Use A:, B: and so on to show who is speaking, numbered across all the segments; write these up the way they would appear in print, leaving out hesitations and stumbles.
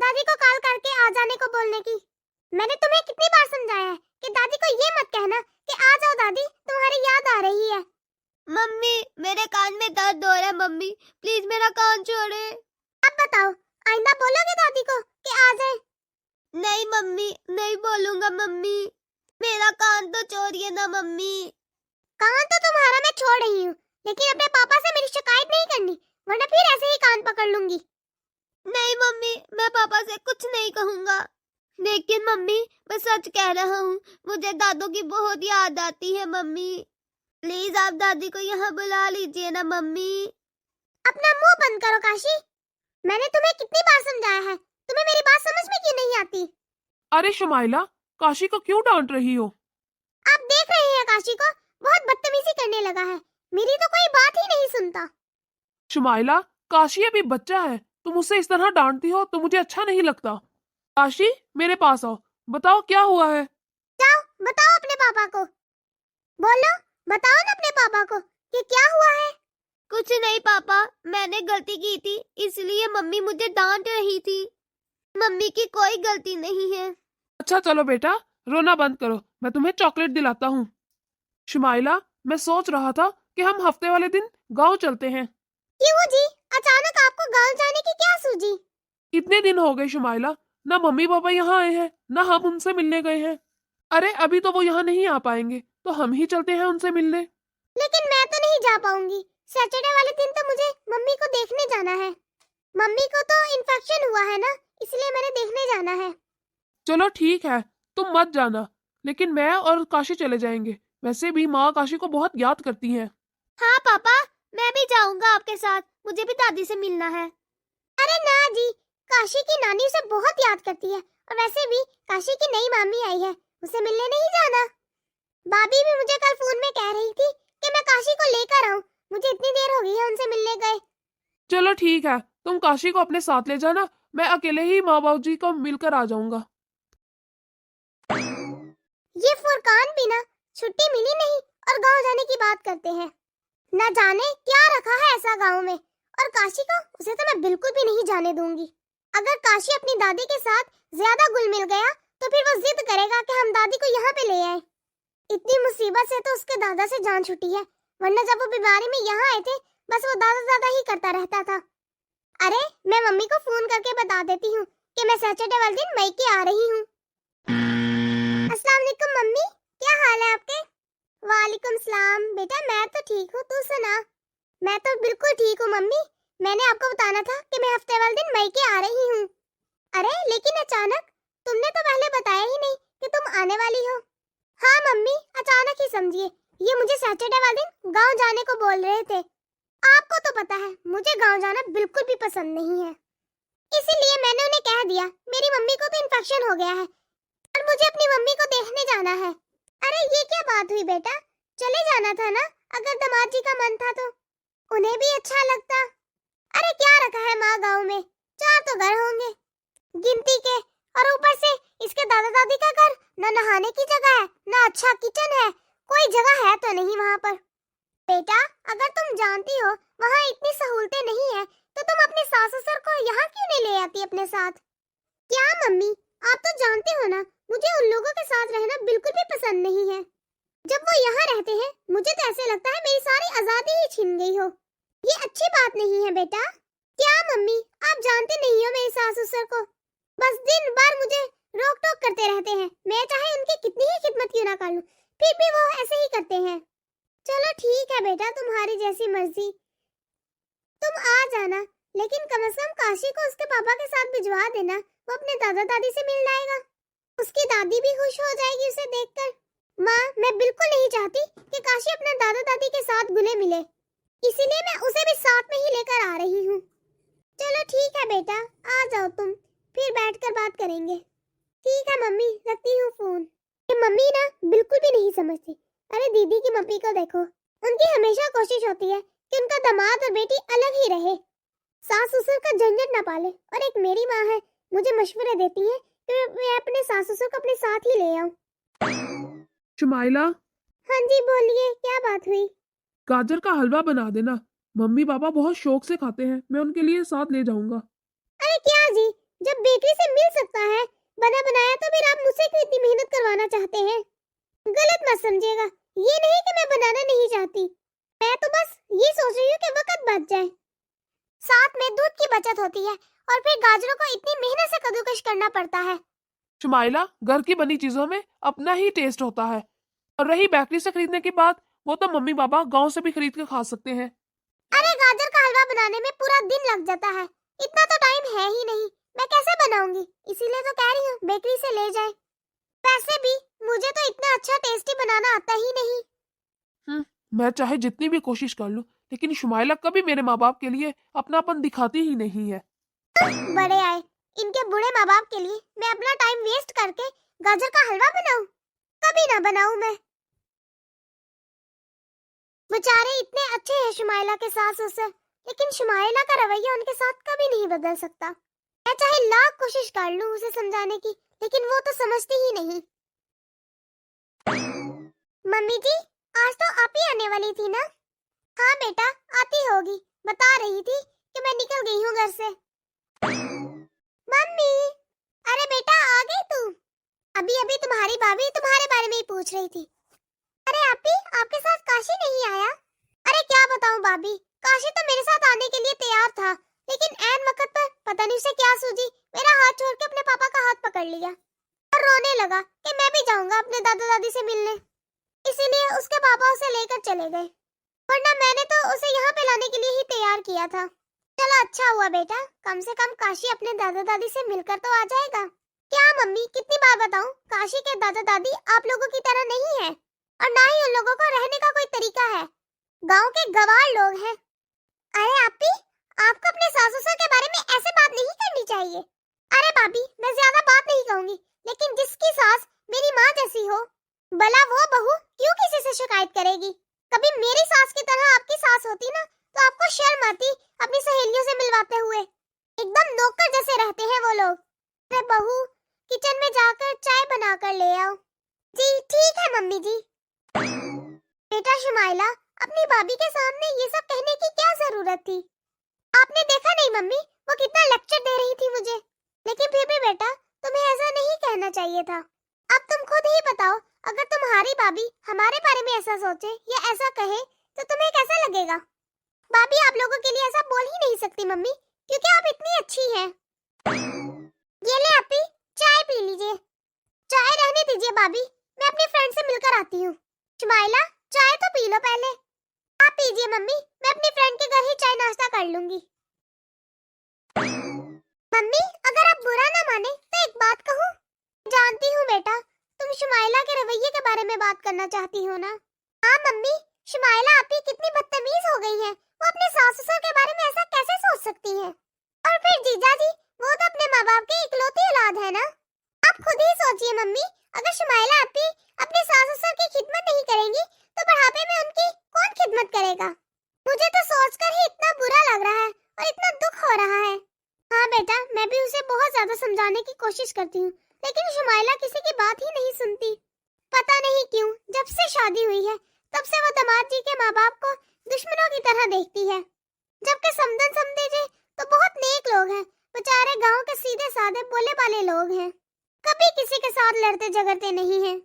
A: दादी को कॉल करके आ जाने को बोलने की। मैंने तुम्हें कितनी बार समझाया है कि दादी को ये मत कहना कि आ जाओ दादी, तुम्हारी याद आ रही है।
B: मम्मी मेरे कान में दर्द हो रहा है, मम्मी प्लीज मेरा कान छोड़े।
A: अब बताओ, आइंदा बोलोगे दादी को कि आ जाए?
B: नहीं मम्मी, नहीं बोलूंगा मम्मी, मेरा कान तो छोड़िए ना मम्मी।
A: कान तो तुम्हारा मैं छोड़ रही हूँ, लेकिन अपने पापा से मेरी शिकायत नहीं करनी, वरना फिर ऐसे ही कान पकड़ लूंगी।
B: नहीं मम्मी, मैं पापा से कुछ नहीं कहूँगा। लेकिन मम्मी मैं सच कह रहा हूँ, मुझे दादू की बहुत याद आती है मम्मी। प्लीज आप दादी को यहाँ बुला लीजिए ना मम्मी।
A: अपना मुंह बंद करो काशी। मैंने तुम्हें कितनी बार समझाया है, तुम्हें मेरी बात समझ में क्यों नहीं आती?
C: अरे शुमाइला, काशी को क्यों डांट रही हो?
A: आप देख रहे हैं काशी को, बहुत बदतमीजी करने लगा है, मेरी तो कोई बात ही नहीं सुनता।
C: शुमाइला, काशी अभी बच्चा है, तुम उसे इस तरह डांटती हो तो मुझे अच्छा नहीं लगता। काशी, मेरे पास आओ, बताओ क्या हुआ है।
A: जाओ बताओ अपने पापा को, बोलो बताओ ना अपने पापा को कि क्या हुआ है।
B: कुछ नहीं पापा, मैंने गलती की थी, इसलिए मम्मी मुझे डांट रही थी। मम्मी की कोई गलती नहीं है।
C: अच्छा चलो बेटा, रोना बंद करो, मैं तुम्हें चॉकलेट दिलाता हूँ। शुमाइला, मैं सोच रहा था कि हम हफ्ते वाले दिन गांव चलते हैं।
A: क्यों जी, अचानक आपको गांव जाने की क्या सूझी?
C: इतने दिन हो गए शुमाइला, ना मम्मी पापा यहाँ आए हैं, ना हम उनसे मिलने गए हैं। अरे अभी तो वो यहाँ नहीं आ पाएंगे, तो हम ही चलते हैं उनसे मिलने।
A: लेकिन मैं तो नहीं जा पाऊंगी, सैटरडे वाले दिन तो मुझे मम्मी को देखने जाना है। मम्मी को तो इन्फेक्शन हुआ है ना, इसलिए मैंने देखने जाना है।
C: चलो ठीक है, तुम मत जाना, लेकिन मैं और काशी चले जाएंगे। वैसे भी माँ काशी को बहुत याद करती हैं।
B: हाँ पापा, मैं भी जाऊंगा आपके साथ, मुझे भी दादी से मिलना है।
A: अरे ना जी, काशी की नानी उसे बहुत याद करती है, और वैसे भी काशी की नई मामी आई है, उसे मिलने नहीं जाना। भाभी भी मुझे कल फोन में कह रही थी कि मैं काशी को लेकर आऊं, मुझे इतनी देर हो गई है उनसे मिलने गए।
C: चलो ठीक है, तुम काशी को अपने साथ ले जाना, मैं अकेले ही माँ बाबू जी को मिलकर आ जाऊंगा।
A: ये फुरकान भी ना छुट्टी मिली नहीं और गांव जाने की बात करते हैं। न जाने क्या रखा है ऐसा गांव में, और काशी को, उसे तो मैं बिल्कुल भी नहीं जाने दूंगी। अगर काशी अपनी दादी के साथ ज्यादा घुल मिल गया तो फिर वो जिद करेगा कि हम दादी को यहाँ पे ले आए। इतनी मुसीबत से तो उसके दादा से जान छुटी है, वरना जब वो बीमारी में यहाँ आए थे बस वो दादा दादा ही करता रहता था। अरे मैं मम्मी को फोन करके बता देती हूँ कि मैं सैटरडे वाले दिन मैके आ रही हूँ। अस्सलाम वालेकुम मम्मी, क्या हाल है आपके? वालेकुम सलाम बेटा, मैं तो ठीक हूँ, तू सुना? मैं तो बिल्कुल ठीक हूँ मम्मी, मैंने आपको बताना था कि मैं हफ्ते वाले दिन मैके आ रही हूँ। अरे लेकिन अचानक, तुमने तो पहले बताया ही नहीं कि तुम आने वाली हो। हाँ मम्मी, अचानक ही समझिए, ये मुझे सैटरडे वाले दिन गांव जाने को बोल रहे थे। आपको तो पता है मुझे गांव जाना बिल्कुल भी पसंद नहीं है, इसीलिए मैंने उन्हें कह दिया मेरी मम्मी को तो इन्फेक्शन हो गया है और मुझे अपनी मम्मी को देखने जाना है। अरे ये क्या बात हुई बेटा, चले जाना था ना, अगर दामाद जी का मन था तो, उन्हें भी अच्छा लगता। अरे क्या रखा है माँ गांव में, 4 तो घर होंगे गिनती के, और ऊपर से इसके दादा दादी का घर, न नहाने की जगह है, न अच्छा किचन है, कोई जगह है तो नहीं वहाँ पर। बेटा अगर तुम जानती हो वहाँ इतनी सहूलतें नहीं है तो तुम अपने सास ससुर को यहाँ क्यों नहीं ले आती अपने साथ? क्या मम्मी, आप तो जानते हो ना, मुझे उन लोगों के साथ रहना बिल्कुल भी पसंद नहीं है। जब वो यहाँ रहते हैं मुझे तो ऐसे लगता है मेरी सारी आजादी ही छिन गई हो। ये अच्छी बात नहीं है बेटा। क्या मम्मी, आप जानते नहीं हो मेरे सास ससुर को, बस दिन भर मुझे रोक टोक करते रहते हैं, मैं चाहे उनकी कितनी ही खिदमत क्यों ना कर लूं, फिर भी वो ऐसे ही करते हैं। चलो ठीक है बेटा, तुम्हारी जैसी मर्जी, तुम आ जाना, लेकिन कम से कम काशी को उसके पापा के साथ भिजवा देना, वो अपने दादा दादी से मिल लाएगा, उसकी दादी भी खुश हो जाएगी उसे देखकर। माँ मैं बिल्कुल नहीं चाहती कि काशी अपने दादा दादी के साथ घुले मिले, इसीलिए मैं उसे भी साथ में ही लेकर आ रही हूँ। चलो ठीक है बेटा, आ जाओ तुम, फिर बैठकर बात करेंगे। ठीक है मम्मी, रखती हूँ फोन। ये मम्मी ना बिल्कुल भी नहीं समझती। अरे दीदी की मम्मी को देखो, उनकी हमेशा कोशिश होती है कि उनका दामाद और बेटी अलग ही रहे, सास ससुर का झंझट न पाले, और एक मेरी माँ है, मुझे मशवरे देती है कि मैं अपने सास ससुर को अपने साथ ही ले आऊं।
C: शुमाइला,
A: हाँ जी बोलिए, क्या बात हुई?
C: गाजर का हलवा बना देना, मम्मी पापा बहुत शौक से खाते हैं, मैं उनके लिए साथ ले जाऊंगा।
A: अरे क्या जी, जब बेकरी से मिल सकता है बना बनाया, तो फिर आप मुझसे क्यों इतनी मेहनत करवाना चाहते हैं? गलत मत समझिएगा, ये नहीं कि मैं बनाना नहीं चाहती, मैं तो बस ये सोच रही हूँ कि वक्त बच जाए। साथ में दूध की बचत होती है और फिर गाजरों को इतनी मेहनत से कद्दूकश करना पड़ता है।
C: शुमाइला, घर की बनी चीजों में अपना ही टेस्ट होता है। और रही बेकरी से खरीदने की बात, वो तो मम्मी पापा गांव से भी खरीद के खा सकते हैं।
A: अरे गाजर का हलवा बनाने में पूरा दिन लग जाता है, इतना तो टाइम है ही नहीं, मैं कैसे बनाऊंगी? इसीलिए तो कह रही हूँ बेकरी से ले जाए। वैसे भी मुझे तो इतना अच्छा टेस्टी बनाना आता ही नहीं।
C: मैं चाहे जितनी भी कोशिश कर लूं, लेकिन शुमाइला कभी मेरे माँ बाप के लिए अपनापन दिखाती ही नहीं है।
A: बड़े आए, इनके बूढ़े माँ बाप के लिए मैं अपना टाइम वेस्ट करके गाजर का हलवा बनाऊं? कभी ना बनाऊं मैं। बेचारे इतने अच्छे हैं शुमाइला के सास ससुर, लेकिन शुमाइला का रवैया उनके साथ कभी नहीं बदल सकता। मैं चाहे लाख कोशिश कर लूं उसे समझाने की, लेकिन वो तो समझती ही नहीं। मम्मी जी, आज तो आप ही आने वाली थी ना? हाँ बेटा, आती होगी, बता रही थी कि मैं निकल गई हूँ घर से। मम्मी, अरे बेटा आ गई तू? अभी अभी तुम्हारी भाभी तुम्हारे बारे में ही पूछ रही थी। अरे आपी, आपके साथ काशी नहीं आया? अरे क्या बताऊं भाभी, काशी तो मेरे साथ आने के लिए तैयार था, लेकिन ऐन वक्त पर पता नहीं उसे क्या सूझी, मेरा हाथ छोड़ के अपने पापा का हाथ पकड़ लिया और रोने लगा कि मैं भी जाऊंगा अपने दादा दादी से मिलने। इसीलिए उसके पापा उसे लेकर चले गए, वरना मैंने तो उसे यहाँ पे लाने के लिए ही तैयार किया था। चलो अच्छा हुआ बेटा, कम से कम काशी अपने दादा दादी से मिलकर तो आ जाएगा। क्या मम्मी, कितनी बार बताऊं, काशी के दादा दादी आप लोगों की तरह नहीं है, और ना ही उन लोगों को रहने का कोई तरीका है, गांव के गवार लोग हैं। अरे आपी, आपको अपने सास ससुर के बारे में ऐसे बात नहीं करनी चाहिए। अरे भाभी, मैं ज्यादा बात नहीं कहूंगी, लेकिन जिसकी सास मेरी माँ जैसी हो, भला वो बहू क्यों किसी से शिकायत करेगी? कभी मेरी सास की तरह आपकी सास होती ना, तो आपको शर्म आती अपनी सहेलियों से मिलवाते हुए। एकदम नौकर जैसे रहते हैं वो लोग। अरे बहू, किचन में जाकर चाय बनाकर ले आओ। जी ठीक है मम्मी जी। बेटा शुमाइला, अपनी भाभी के सामने ये सब कहने की क्या जरूरत थी? आपने देखा नहीं मम्मी, वो कितना लेक्चर दे रही थी मुझे, लेकिन फिर भी बेटा तुम्हें ऐसा नहीं कहना चाहिए था। अब तुम खुद ही बताओ, अगर तुम्हारी भाभी हमारे बारे में ऐसा सोचे या ऐसा कहे तो तुम्हें कैसा लगेगा? भाभी आप लोगों के लिए ऐसा बोल ही नहीं सकती मम्मी, क्योंकि आप इतनी अच्छी हैं। ये ले अपी, चाय पी लीजिए। चाय रहने दीजिए भाभी, मैं अपनी फ्रेंड से मिलकर आती हूँ। शुमाइला, चाय तो पी लो पहले। आप पीजिए मम्मी, मैं अपनी फ्रेंड के घर ही चाय नाश्ता कर लूंगी। मम्मी, अगर आप बुरा ना माने तो एक बात कहूँ? जानती हूँ बेटा, तुम शुमाइला के रवैये के बारे में बात करना चाहती हो ना? हाँ मम्मी, शुमाइला आपी कितनी बदतमीज हो गई है, वो अपने सास ससुर के बारे में ऐसा कैसे सोच सकती है? और फिर जीजा जी, वो तो अपने माँ बाप की इकलौती औलाद है ना? आप खुद ही सोचिए मम्मी, अगर शुमाइला आपी अपने सास ससुर की खिदमत नहीं करेंगी तो बुढ़ापे में उनकी कौन खिदमत करेगा? मुझे तो सोचकर ही इतना बुरा लग रहा है और इतना दुख हो रहा है। हाँ बेटा, मैं भी उसे बहुत ज्यादा समझाने की कोशिश करती हूँ, लेकिन शुमाइला किसी की बात ही नहीं सुनती। पता नहीं क्यों, जब से शादी हुई है तब से वो दामाद जी के माँ बाप को दुश्मनों की तरह देखती है, जबकि समधन समधे जी तो बहुत नेक लोग हैं, बेचारे गांव के सीधे साधे बोले वाले लोग हैं, कभी किसी के साथ लड़ते झगड़ते नहीं हैं।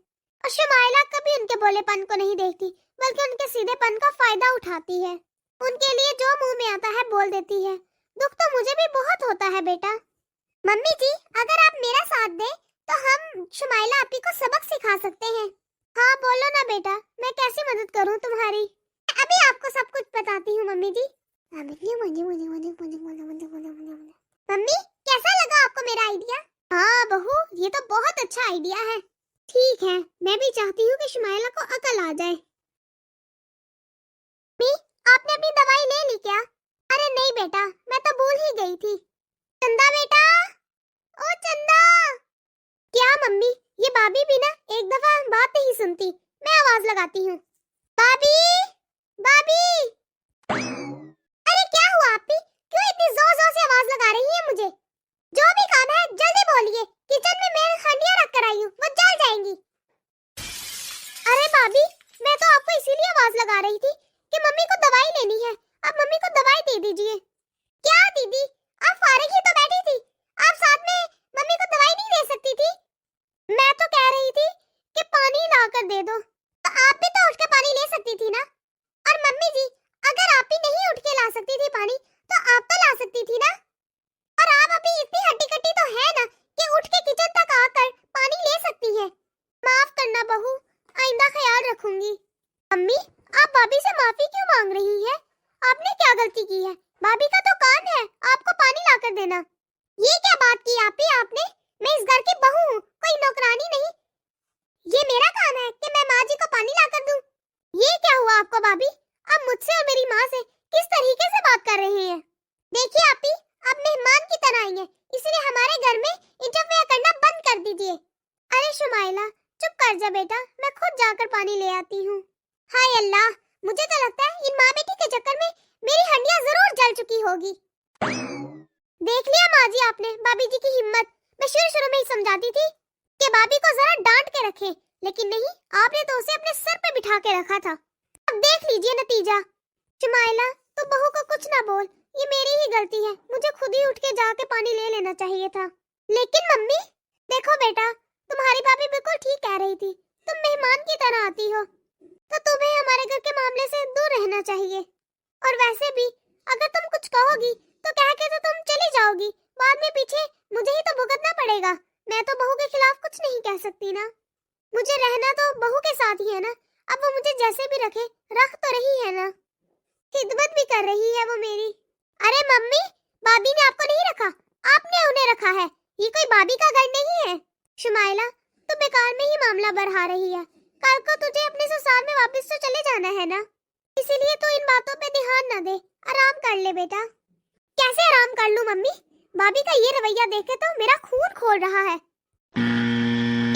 A: और शुमाइला कभी उनके बोलेपन को नहीं देखती, बल्कि उनके सीधेपन का फायदा उठाती है, उनके लिए जो मुंह में आता है बोल देती है। दुख तो मुझे भी बहुत होता है बेटा। मम्मी जी, अगर आप मेरा साथ दे तो हम शुमाइला आपी को सबक सिखा सकते हैं। हाँ बोलो ना बेटा, मैं कैसी मदद करूँ तुम्हारी? अभी आपको सब कुछ बताती हूँ मम्मी जी। मम्मी, कैसा लगा आपको मेरा आइडिया? हाँ बहू, ये तो बहुत अच्छा आइडिया है। ठीक है, मैं भी चाहती हूँ कि शुमाइला को अकल आ जाए। मम्मी, आपने अपनी दवाई ले ली क्या? अरे नहीं बेटा, मैं तो भूल ही गई थी। चंदा बेटा, ओ चंदा। क्या मम्मी, ये भाभी भी ना एक दफा बात नहीं सुनती, मैं आवाज लगाती हूँ। भाभी, भाभी। अरे क्या हुआ आपी, क्यों इतनी जोर जोर से आवाज लगा रही है मुझे? जो भी काम है जल्दी बोलिए, किचन में मैं खंडियां रख कर आई हूँ, वो जल जाएंगी। अरे भाभी, मैं तो आपको इसीलिए आवाज लगा रही थी कि मम्मी को दवाई लेनी है, आप मम्मी को दवाई दे दीजिए। क्या दीदी, आप फारिग ही तो बैठी थी, आप साथ में माफी क्यों मांग रही है? आपने क्या गलती की है? भाभी का तो कान है, आपको पानी लाकर देना। ये क्या बात की आपी आपने? मैं इस घर की बहू हूँ, कोई नौकरानी नहीं। ये मेरा काम है कि मैं माँ जी को पानी लाकर दूं। ये क्या हुआ आपको भाभी? आप मुझसे और मेरी माँ से किस तरीके से बात कर रही हैं? देखिए आपी, आप मेहमान की तरह आई हैं, इसलिए हमारे घर में इंटरफेयर करना बंद कर दीजिए। अरे शुमाइला, चुप कर जा बेटा, मैं खुद जाकर पानी ले आती हूँ। हाय अल्लाह, मुझे तो लगता है इन माँ बेटी के चक्कर में मेरी हड्डियाँ जरूर जल चुकी होगी। देख लिया माँ जी आपने भाभी जी की हिम्मत। मैं शुरू में ही समझाती थी कि भाभी को जरा डांट के रखें, लेकिन नहीं, आपने तो उसे अपने सर पे बिठा के रखा था। अब देख लीजिए नतीजा। शुमाइला, तू बहू को कुछ ना बोल, ये मेरी ही गलती है, मुझे खुद ही उठ के जाके पानी ले लेना चाहिए था। लेकिन मम्मी, देखो बेटा, तुम्हारी भाभी बिल्कुल ठीक कह रही थी, तुम मेहमान की तरह आती हो तो तुम्हें हमारे घर के मामले से दूर रहना चाहिए। और वैसे भी अगर तुम कुछ कहोगी तो कह के तो तुम चली जाओगी, बाद में पीछे मुझे ही तो भुगतना पड़ेगा। मैं तो बहू के खिलाफ कुछ नहीं कह सकती ना, मुझे रहना तो बहू के साथ ही है ना। अब वो मुझे जैसे भी रखे, रख तो रही है ना, खिदमत भी कर रही है वो मेरी। अरे मम्मी, भाभी ने आपको नहीं रखा, आपने उन्हें रखा है, ये कोई भाभी का घर नहीं है। शुमाइला, तू बेकार में ही मामला बढ़ा रही है, कल को तुझे अपने ससुराल में वापस तो चले जाना है ना, इसीलिए तू इन बातों पे ध्यान न दे, आराम कर ले बेटा। कैसे आराम कर लूं मम्मी? भाभी का ये रवैया देखे तो मेरा खून खोल रहा है।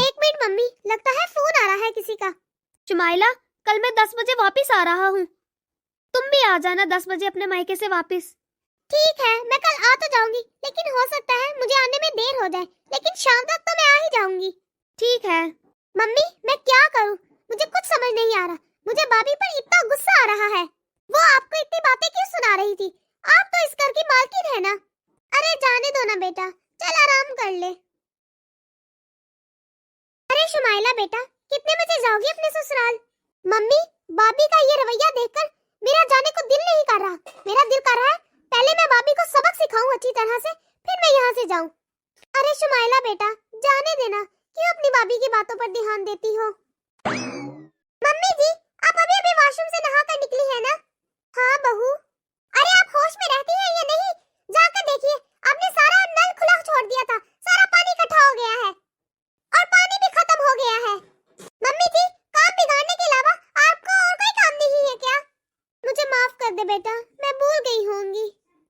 A: एक मिनट मम्मी, लगता है फोन आ रहा है किसी का।
B: शुमाइला, कल मैं 10 बजे वापस आ रहा हूँ, तुम भी आ जाना 10 बजे अपने मायके से वापस।
A: ठीक है, मैं कल आ तो जाऊंगी, लेकिन हो सकता है मुझे आने में देर हो जाए, लेकिन शाम तक तो मैं आ ही जाऊंगी।
B: ठीक है।
A: मम्मी, मैं क्या करूं? मुझे कुछ समझ नहीं आ रहा, मुझे भाभी पर इतना गुस्सा आ रहा है। वो आपको इतनी बातें क्यों सुना रही थी? आप तो इस घर की मालकिन है ना। अरे जाने दो ना बेटा, चल आराम कर ले। अरे शुमाइला बेटा, कितने बजे जाओगी अपने ससुराल? मम्मी, भाभी का ये रवैया देखकर मेरा जाने को दिल नहीं कर रहा। मेरा दिल कर रहा है पहले मैं भाभी को सबक सिखाऊं अच्छी तरह से, फिर मैं यहाँ से जाऊं। अरे शुमाइला बेटा, जाने देना, क्यों अपनी भाभी की बातों पर ध्यान देती हो? मम्मी जी, आप अभी अभी वॉशरूम से नहाकर निकली है ना? हाँ बहू। अरे आप होश में रहती हैं या नहीं? जाकर देखिए, आपने सारा नल खुला छोड़ दिया था, सारा पानी इकट्ठा हो गया है और पानी भी खत्म हो गया है। मम्मी जी, काम बिगाड़ने के अलावा आपको और कोई काम नहीं है क्या? मुझे माफ कर दे बेटा, मैं भूल गई होंगी।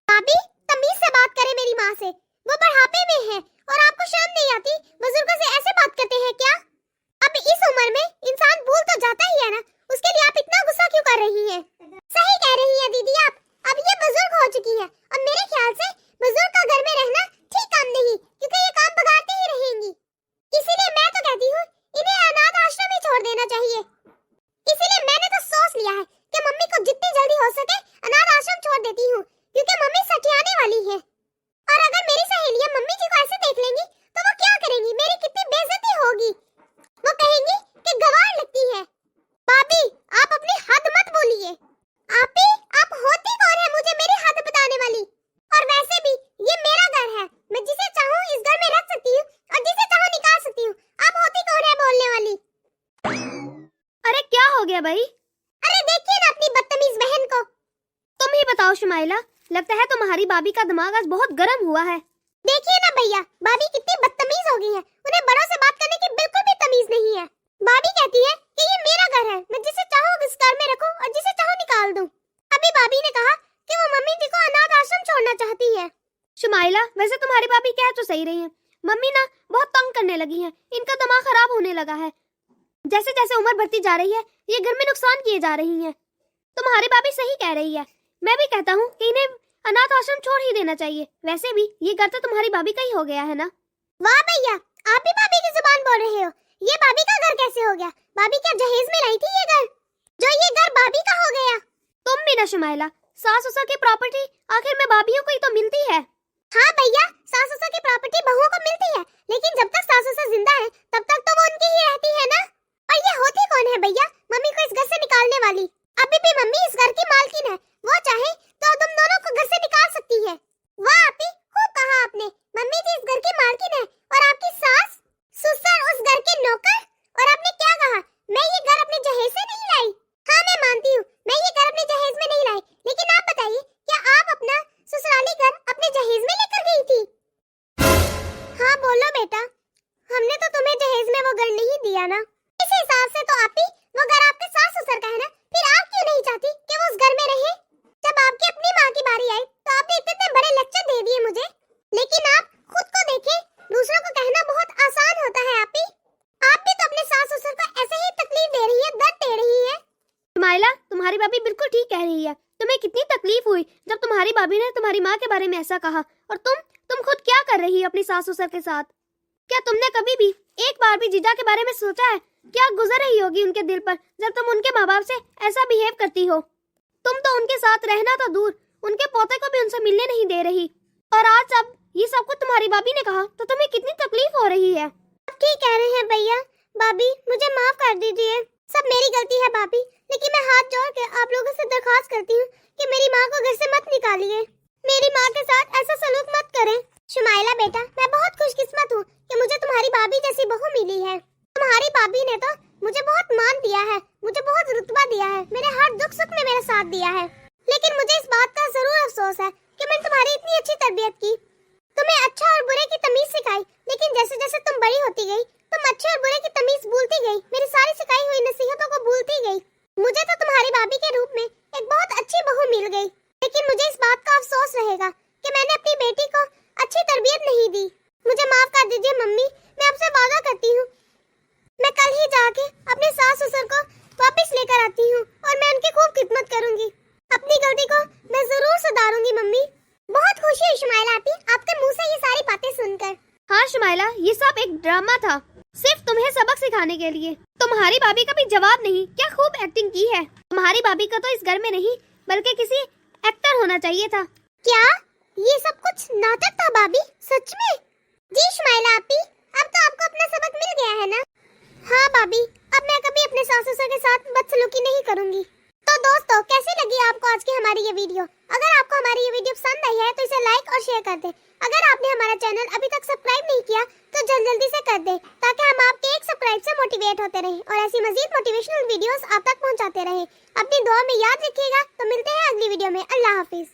A: भाभी, तमीज से बात करे मेरी माँ से, वो बुढ़ापे में है और आपको शर्म नहीं आती? बुजुर्गों से ऐसे बात करते हैं क्या? अब इस उम्र में इंसान भूल तो जाता ही है ना, उसके लिए आप इतना गुस्सा क्यों कर रही हैं? सही कह रही है दीदी आप, अब ये बुजुर्ग हो चुकी है और मेरे ख्याल से बुजुर्ग का घर में रहना ठीक काम नहीं, क्योंकि ये काम बगाड़ती ही रहेंगी। इसीलिए मैं तो कहती हूँ इन्हें अनाथ आश्रम में छोड़ देना चाहिए। इसीलिए मैंने तो सोच लिया है कि मम्मी को जितनी जल्दी हो सके अनाथ आश्रम छोड़ देती हूँ, क्योंकि मम्मी सठियाने वाली है। और अगर मेरी सहेलियां मम्मी जी को ऐसे देख लेंगी तो वो क्या करेंगी? मेरी कितनी बेइज्जती होगी। वो कहेंगी कि गवार लगती है। भाभी, आप अपनी हद मत बोलिए। आपी, आप होती कौन है मुझे मेरी हद बताने वाली? और वैसे भी ये मेरा घर है, मैं जिसे चाहूँ इस घर में रख सकती हूँ और जिसे चाहूँ निकाल सकती हूँ। आप होती कौन है बोलने वाली?
B: अरे क्या हो गया भाई?
A: अरे देखिए ना अपनी बदतमीज बहन को।
B: तुम ही बताओ शुमाइला, लगता है तुम्हारी भाभी का दिमाग आज बहुत गर्म हुआ है।
A: देखिए ना भैया, भाभी कितनी बदतमीज हो गई है, उन्हें बड़ों से बात करने की बिल्कुल भी तमीज नहीं है। भाभी कहती है कि ये मेरा घर है, मैं जिसे चाहूँ इस घर में रखूं और जिसे चाहूँ निकाल दूं। अभी भाभी ने कहा कि वो मम्मी जी को अनाथ आश्रम छोड़ना चाहती है।
B: शुमाइला, वैसे तुम्हारी भाभी कह तो सही रही है, मम्मी ना बहुत तंग करने लगी है, इनका दिमाग खराब होने लगा है। जैसे जैसे उम्र बढ़ती जा रही है ये घर में नुकसान किए जा रही है। तुम्हारी भाभी सही कह रही है, मैं भी कहता हूँ कि इन्हें अनाथ आश्रम छोड़ ही देना चाहिए। वैसे भी ये घर तो तुम्हारी भाभी का ही हो गया है ना।
A: वाह भैया, आप भी भाभी की जुबान बोल रहे हो। ये भाभी का घर कैसे हो गया? भाभी क्या जहेज में लाई थी ये घर, जो ये घर भाभी का हो गया?
B: तुम भी ना शुमाइला, सास ससुर की प्रॉपर्टी आखिर में भाभीओं को ही तो मिलती है।
A: हाँ भैया, सास ससुर की प्रॉपर्टी बहुओं को मिलती है, लेकिन जब तक सास ससुर जिंदा है तब तक तो वो उनकी ही रहती है ना। और ये होती कौन है भैया मम्मी को इस घर से निकालने वाली? अभी भी मम्मी इस घर की मालकिन है, वो चाहे तो तुम दोनों को घर से निकाल सकती है। वाह आपी, खूब कहा आपने। मम्मी जी इस घर की मालकिन है और आपकी सास ससुर उस घर के नौकर। और आपने क्या कहा? मैं ये घर अपने जहेज से नहीं लाई। हाँ मैं मानती हूँ, मैं ये घर ना। इस हिसाब से तो आपी वो घर आपके सास ससुर का है ना, फिर आप क्यों नहीं चाहती कि वो उस घर में रहे? जब आपकी अपनी माँ की बारी आई तो आपने इतने बड़े लेक्चर दे दिए मुझे, लेकिन आप खुद को देखें, दूसरों को कहना बहुत आसान होता है आपी। आप भी तो अपने सास ससुर को ऐसे ही तकलीफ दे रही है, दर्द दे रही है।
B: शुमाइला, तुम्हारी भाभी बिल्कुल ठीक कह रही है। तुम्हें कितनी तकलीफ हुई जब तुम्हारी भाभी ने तुम्हारी माँ के बारे में ऐसा कहा, और तुम खुद क्या कर रही है अपनी सास ससुर के साथ? क्या तुमने कभी भी एक बार भी जीजा के बारे में सोचा है? क्या गुजर रही होगी उनके दिल पर जब तुम उनके माँ बाप से ऐसा बिहेव करती हो? तुम तो उनके साथ रहना तो दूर, उनके पोते को भी उनसे मिलने नहीं दे रही, और आज जब ये सब कुछ तुम्हारी भाभी ने कहा तो तुम्हें कितनी तकलीफ हो रही है।
A: आप ठीक कह रहे हैं भैया। भाभी मुझे माफ कर दीजिए, सब मेरी गलती है भाभी, लेकिन मैं हाथ जोड़ के आप लोगों से दरखास्त करती हूँ कि मेरी माँ को घर से मत निकालिए, मेरी माँ के साथ ऐसा सलूक मत करें। शुमाइला बेटा, मैं बहुत खुशकिस्मत हूँ कि मुझे तुम्हारी भाभी जैसी बहू मिली है। तुम्हारी भाभी ने तो मुझे बहुत मान दिया है, मुझे बहुत रुतबा दिया है, मेरे हर दुख सुख में मेरा साथ दिया है। लेकिन मुझे इस बात का जरूर अफसोस है कि मैंने तुम्हारी इतनी अच्छी तरबियत की, तुम्हें अच्छा और बुरे की तमीज सिखाई, लेकिन जैसे जैसे तुम बड़ी होती गई तुम अच्छे और बुरे की तमीज भूलती गई, मेरी सारी सिखाई हुई नसीहतों को भूलती गई। मुझे तो तुम्हारी भाभी के रूप में एक बहुत अच्छी बहू मिल गई, लेकिन मुझे इस बात का अफसोस रहेगा कि मैंने अपनी बेटी को अच्छी तरबियत नहीं दी। मुझे माफ कर दीजिए मम्मी, मैं आपसे वादा करती हूँ मैं कल ही जाके अपने सास ससुर को वापस लेकर आती हूँ और मैं उनकी खूब खिदमत करूंगी। अपनी गलती को मैं जरूर सुधारूंगी मम्मी। बहुत खुशी हुई शुमाइला आंटी आपके मुंह से ये सारी बातें सुनकर।
B: हाँ शुमाइला, ये सब एक ड्रामा था, सिर्फ तुम्हें सबक सिखाने के लिए। तुम्हारी भाभी का भी जवाब नहीं, क्या खूब एक्टिंग की है। तुम्हारी भाभी का तो इस घर में नहीं बल्कि किसी एक्टर होना चाहिए था।
A: क्या ये सब कुछ नाटक था भाभी? सच में? जी शुमाइला आंटी, अब तो आपको अपना सबक मिल गया है ना? हाँ भाभी, अब मैं कभी अपने सास ससुर के साथ बदसलूकी नहीं करूंगी। तो दोस्तों, कैसी लगी आपको आज की हमारी ये वीडियो? अगर आपको हमारी ये वीडियो पसंद आई है तो इसे लाइक और शेयर कर दें। अगर आपने हमारा चैनल अभी तक सब्सक्राइब नहीं किया तो जल्दी से कर दें, ताकि हम आपके एक सब्सक्राइब से मोटिवेट होते रहें और ऐसी मजीद मोटिवेशनल वीडियोस आप तक पहुंचाते रहें। अपनी दुआ में याद रखिएगा। तो मिलते हैं अगली वीडियो में। अल्लाह हाफिज।